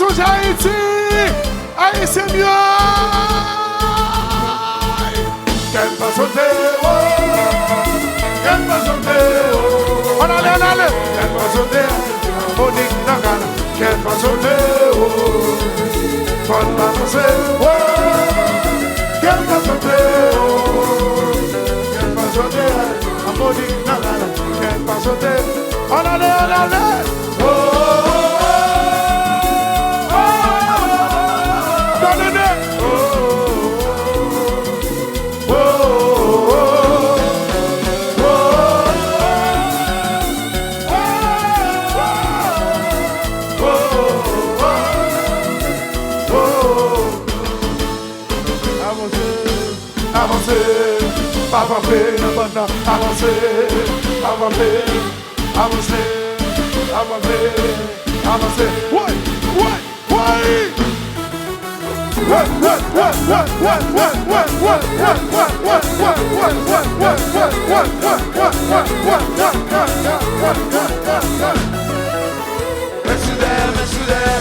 changer Haïti. Haïti c'est mieux. Qu'elle va sauter, oh. Qu'elle va sauter, oh. On allait. Qu'elle va sauter, Monique Nagana. Qu'elle va sauter, oh. Paul va danser, oh. Qu'elle va sauter, oh. Qu'elle va sauter, Monique Nagana. Qu'elle va sauter. On allait. Oh, oh, oh. Pas frapper, avancer.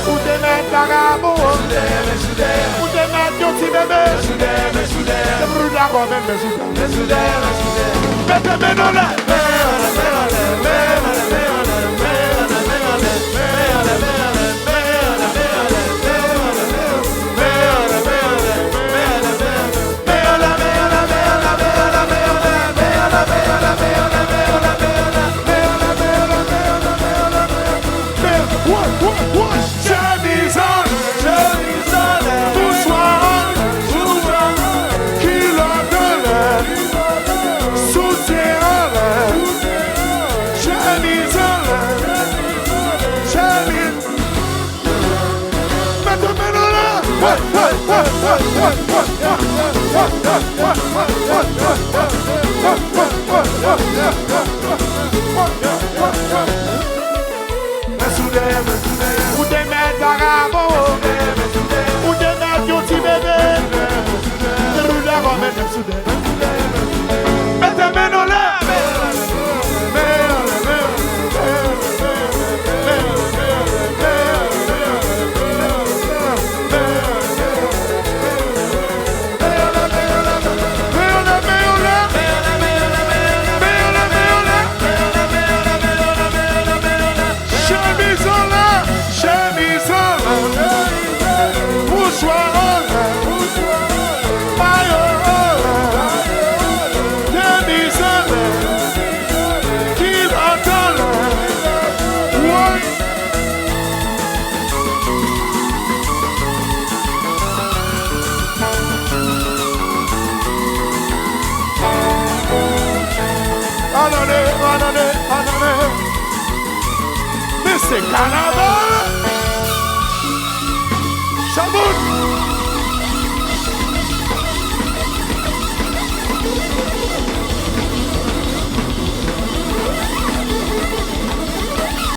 Ou te mettre la rabo, ou te mettre ton petit bébé, c'est pour la gomme, mettez mes dans la ou te mettre la rabo, ou te mettre ton petit bébé, c'est pour la gomme, mettez mes dans la mais c'est carnaval. Chabout.